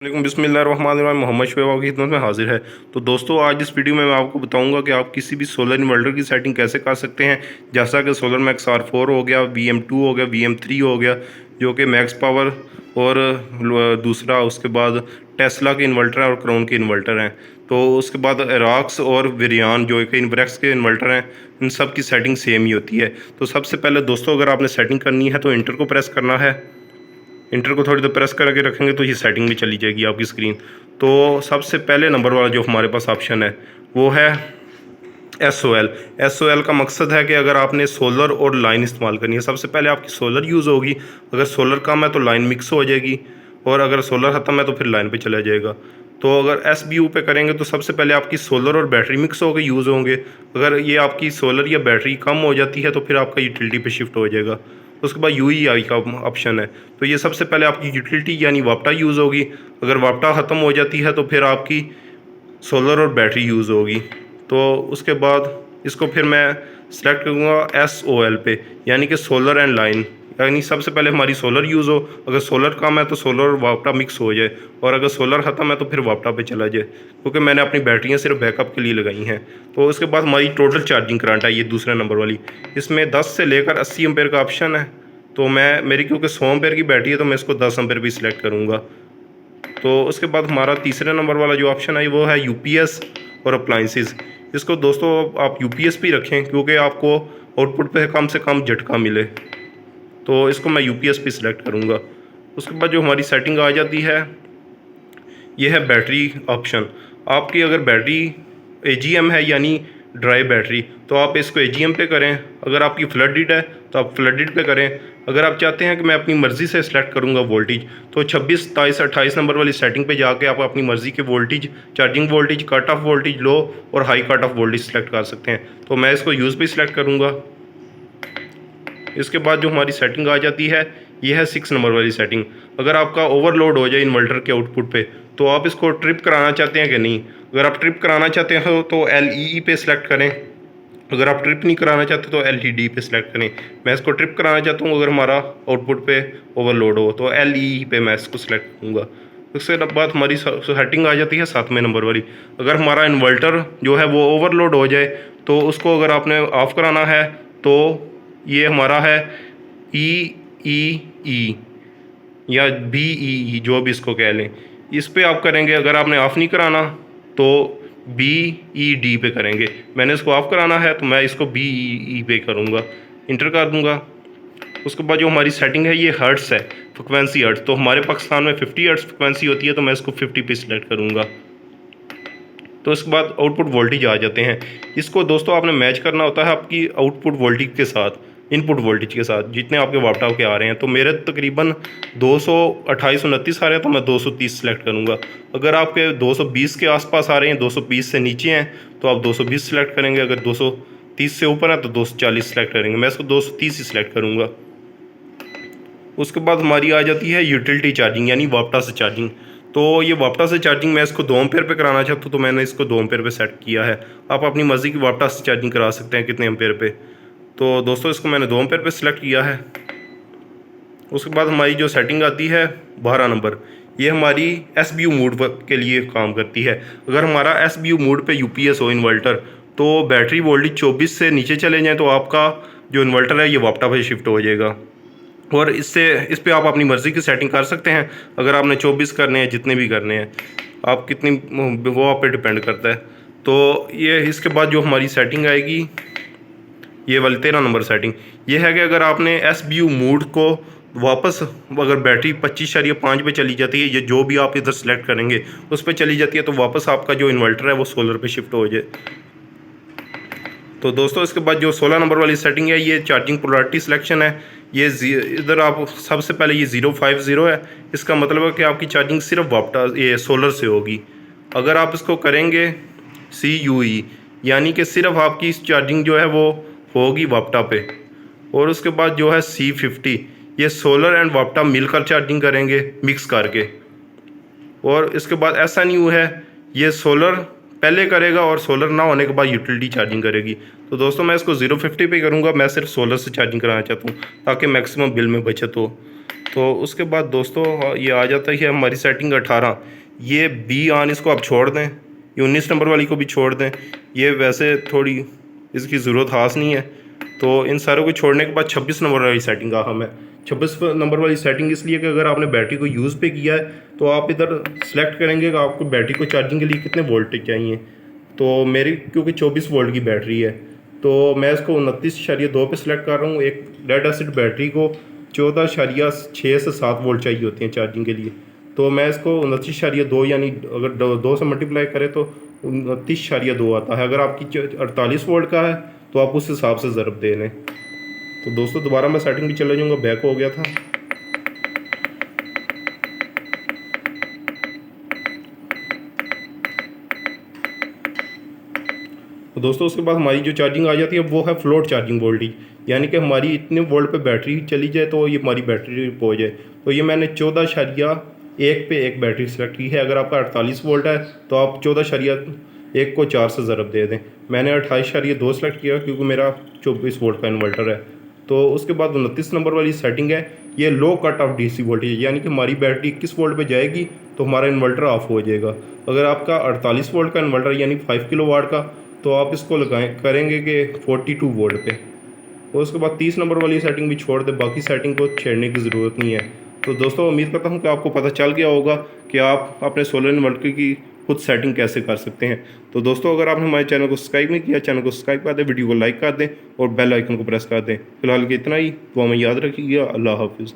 बिस्मिल्लाहिर्रहमानिर्रहीम। मोहम्मद शुएब की खिदमत में हाजिर है। तो दोस्तों, आज इस वीडियो में मैं आपको बताऊंगा कि आप किसी भी सोलर इन्वर्टर की सेटिंग कैसे कर सकते हैं। जैसा कि सोलर मैक्स R4 हो गया, VM2 हो गया, VM3 हो गया, जो कि मैक्स पावर, और दूसरा उसके बाद टेस्ला के इन्वर्टर हैं और क्राउन के इन्वर्टर हैं। तो उसके बाद एराक्स और वेरियान जो कि इन्वर्क्स के इन्वर्टर हैं, इन सब की सेटिंग सेम ही होती है। तो सबसे पहले दोस्तों, अगर आपने सेटिंग करनी है तो इंटर को प्रेस करना है। इंटर को थोड़ी देर प्रेस करके रखेंगे तो ये सेटिंग में चली जाएगी आपकी स्क्रीन। तो सबसे पहले नंबर वाला जो हमारे पास ऑप्शन है वो है SOL। SOL का मकसद है कि अगर आपने सोलर और लाइन इस्तेमाल करनी है, सबसे पहले आपकी सोलर यूज़ होगी। अगर सोलर कम है तो लाइन मिक्स हो जाएगी, और अगर सोलर ख़त्म है तो फिर लाइन पे चला जाएगा। तो अगर SBU पे करेंगे तो सबसे पहले आपकी सोलर और बैटरी मिक्स होकर यूज़ होंगे। अगर ये आपकी सोलर या बैटरी कम हो जाती है तो फिर आपका यूटिलिटी पे शिफ्ट हो जाएगा। उसके बाद UEI का ऑप्शन है। तो ये सबसे पहले आपकी यूटिलिटी यानी वापटा यूज़ होगी। अगर वापटा ख़त्म हो जाती है तो फिर आपकी सोलर और बैटरी यूज़ होगी। तो उसके बाद इसको फिर मैं सिलेक्ट करूँगा SOL पे, यानी कि सोलर एंड लाइन। यानी सबसे पहले हमारी सोलर यूज़ हो, अगर सोलर कम है तो सोलर और वापटा मिक्स हो जाए, और अगर सोलर ख़त्म है तो फिर वापटा पे चला जाए, क्योंकि मैंने अपनी बैटरियाँ सिर्फ बैकअप के लिए लगाई हैं। तो उसके बाद हमारी टोटल चार्जिंग करंट है, ये दूसरे नंबर वाली। इसमें 10 से लेकर 80 एम्पेयर का ऑप्शन है। तो मेरी क्योंकि 100 एम्पेयर की बैटरी है तो मैं इसको 10 एम्पेयर भी सिलेक्ट करूँगा। तो उसके बाद हमारा तीसरे नंबर वाला जो ऑप्शन है वो है UPS और अप्लाइंसेस। इसको दोस्तों आप UPS भी रखें, क्योंकि आपको आउटपुट पे कम से कम झटका मिले। तो इसको मैं UPS पे सिलेक्ट करूँगा। उसके बाद जो हमारी सेटिंग आ जाती है ये है बैटरी ऑप्शन। आपकी अगर बैटरी AGM है यानी ड्राई बैटरी, तो आप इसको AGM पे करें। अगर आपकी फ्लडेड है तो आप फ्लडेड पे करें। अगर आप चाहते हैं कि मैं अपनी मर्ज़ी से सिलेक्ट करूंगा वोल्टेज, तो 26, 27, 28 नंबर वाली सेटिंग पे जाके आप अपनी मर्ज़ी के voltage, charging voltage, cut off voltage, low और high cut off voltage select कर सकते हैं। तो मैं इसको यूज़ पे सिलेक्ट करूँगा। इसके बाद जो हमारी सेटिंग आ जाती है ये है 6 नंबर वाली सेटिंग। अगर आपका ओवरलोड हो जाए इन्वर्टर के आउटपुट पे, तो आप इसको ट्रिप कराना चाहते हैं कि नहीं। अगर आप ट्रिप कराना चाहते हो तो LEE पे सिलेक्ट करें। अगर आप ट्रिप नहीं कराना चाहते तो LTD पे सिलेक्ट करें। मैं इसको ट्रिप कराना चाहता हूँ, अगर हमारा आउटपुट पे ओवरलोड हो तो LEE पे मैं इसको सिलेक्ट करूँगा। उसके बाद हमारी सेटिंग आ जाती है 7वें नंबर वाली। अगर हमारा इन्वर्टर जो है वो ओवरलोड हो जाए तो उसको अगर आपने ऑफ़ कराना है तो ये हमारा है EEE या BEE, जो भी इसको कह लें, इस पे आप करेंगे। अगर आपने ऑफ़ नहीं कराना तो BED पे करेंगे। मैंने इसको ऑफ़ कराना है तो मैं इसको BEE पे करूँगा, इंटर कर दूँगा। उसके बाद जो हमारी सेटिंग है ये हर्ट्स है, फ्रिक्वेंसी हर्ट्स। तो हमारे पाकिस्तान में 50 हर्ट्स फ्रिक्वेंसी होती है, तो मैं इसको 50 पे सिलेक्ट करूँगा। तो उसके बाद आउटपुट वोल्टेज आ जाते हैं। इसको दोस्तों आपने मैच करना होता है आपकी आउटपुट वोल्टेज के साथ, इनपुट वोल्टेज के साथ, जितने आपके वापटाव के आ रहे हैं। तो मेरे तकरीबन 228, 29 आ रहे हैं, तो मैं 230 सेलेक्ट करूँगा। अगर आपके 220 के आसपास आ रहे हैं, 220 से नीचे हैं, तो आप 220 सेलेक्ट करेंगे। अगर 230 से ऊपर है तो 240 सेलेक्ट करेंगे। मैं इसको 230 ही सिलेक्ट करूँगा। उसके बाद हमारी आ जाती है यूटिलिटी चार्जिंग यानी वापटा से चार्जिंग। तो ये वापटा से चार्जिंग मैं इसको 2 एम्पेयर पे कराना चाहता हूँ, तो मैंने इसको 2 एम्पेयर पे सेट किया है। आप अपनी मर्ज़ी की वापटा से चार्जिंग करा सकते हैं कितने एम्पेयर पे। तो दोस्तों इसको मैंने 2 एम्पेयर पे सिलेक्ट किया है। उसके बाद हमारी जो सेटिंग आती है 12 नंबर, ये हमारी SBU मोड के लिए काम करती है। अगर हमारा SBU मोड पे UPS हो इन्वर्टर, तो बैटरी वोल्टेज 24 से नीचे चले जाएँ तो आपका जो इन्वर्टर है ये वापटा पे शिफ्ट हो जाएगा। और इस पे आप अपनी मर्ज़ी की सेटिंग कर सकते हैं। अगर आपने 24 करने हैं, जितने भी करने हैं, आप कितनी, वो आप पे डिपेंड करता है। तो ये इसके बाद जो हमारी सेटिंग आएगी ये वाली 13 नंबर सेटिंग, ये है कि अगर आपने SBU मोड को वापस, अगर बैटरी 25.5 पे चली जाती है, ये जो भी आप इधर सेलेक्ट करेंगे उस पर चली जाती है, तो वापस आपका जो इन्वर्टर है वो सोलर पे शिफ्ट हो जाए। तो दोस्तों इसके बाद जो 16 नंबर वाली सेटिंग है ये चार्जिंग पोलैरिटी सिलेक्शन है। ये इधर आप सबसे पहले ये 050 है। इसका मतलब है कि आपकी चार्जिंग सिर्फ वापटा ये सोलर से होगी। अगर आप इसको करेंगे CUE, यानी कि सिर्फ आपकी चार्जिंग जो है वो होगी वापटा पे। और उसके बाद जो है C50, ये सोलर एंड वापटा मिलकर चार्जिंग करेंगे मिक्स करके। और इसके बाद SNU है, ये सोलर पहले करेगा और सोलर ना होने के बाद यूटिलिटी चार्जिंग करेगी। तो दोस्तों मैं इसको 050 पे करूँगा। मैं सिर्फ सोलर से चार्जिंग कराना चाहता हूँ ताकि मैक्सिमम बिल में बचत हो। तो उसके बाद दोस्तों ये आ जाता है हमारी सेटिंग 18। ये बी ऑन इसको आप छोड़ दें, ये 19 नंबर वाली को भी छोड़ दें। ये वैसे थोड़ी इसकी ज़रूरत खास नहीं है। तो इन सारों को छोड़ने के बाद 26 नंबर वाली सेटिंग का हम है। 26 नंबर वाली सेटिंग इसलिए कि अगर आपने बैटरी को यूज़ पे किया है तो आप इधर सेलेक्ट करेंगे कि आपको बैटरी को चार्जिंग के लिए कितने वोल्टेज चाहिए। तो मेरी क्योंकि 24 वोल्ट की बैटरी है तो मैं इसको 29.2 पे सिलेक्ट कर रहा हूँ। एक लेड एसिड बैटरी को 14.6 से 7 वोल्ट चाहिए होती हैं चार्जिंग के लिए। तो मैं इसको 29.2 यानी अगर 2 से मल्टीप्लाई करें तो 29.2 आता है। अगर आपकी 48 वोल्ट का है तो आप उस हिसाब से ज़रब दे लें। तो दोस्तों दोबारा मैं सेटिंग भी चले जाऊँगा, बैक हो गया था। तो दोस्तों उसके बाद हमारी जो चार्जिंग आ जाती है वो है फ्लोट चार्जिंग वोल्टेज, यानी कि हमारी इतने वोल्ट पे बैटरी चली जाए तो ये हमारी बैटरी हो जाए। तो ये मैंने 14.1 पे एक बैटरी सेलेक्ट की है। अगर आपका 48 वोल्ट है तो आप 14.1 को 4 से ज़रब दे दें। मैंने 28.2 सेलेक्ट किया क्योंकि मेरा 24 वोल्ट का इन्वर्टर है। तो उसके बाद 29 नंबर वाली सेटिंग है, ये लो कट ऑफ डीसी वोल्टेज, यानी कि हमारी बैटरी 21 वोल्ट पे जाएगी तो हमारा इन्वर्टर ऑफ हो जाएगा। अगर आपका 48 वोल्ट का इन्वर्टर यानी 5 किलो वाट का तो आप इसको लगाएं करेंगे कि 42 वोल्ट पे। और उसके बाद 30 नंबर वाली सेटिंग भी छोड़ दें, बाकी सेटिंग को छेड़ने की ज़रूरत नहीं है। तो दोस्तों उम्मीद करता हूँ कि आपको पता चल गया होगा कि आप अपने सोलर इन्वर्टर की खुद सेटिंग कैसे कर सकते हैं। तो दोस्तों अगर आपने हमारे चैनल को सब्सक्राइब नहीं किया, चैनल को सब्सक्राइब कर दें, वीडियो को लाइक कर दें और बेल आइकन को प्रेस कर दें। फिलहाल के इतना ही, दुआ में याद रखिएगा। अल्लाह हाफिज़।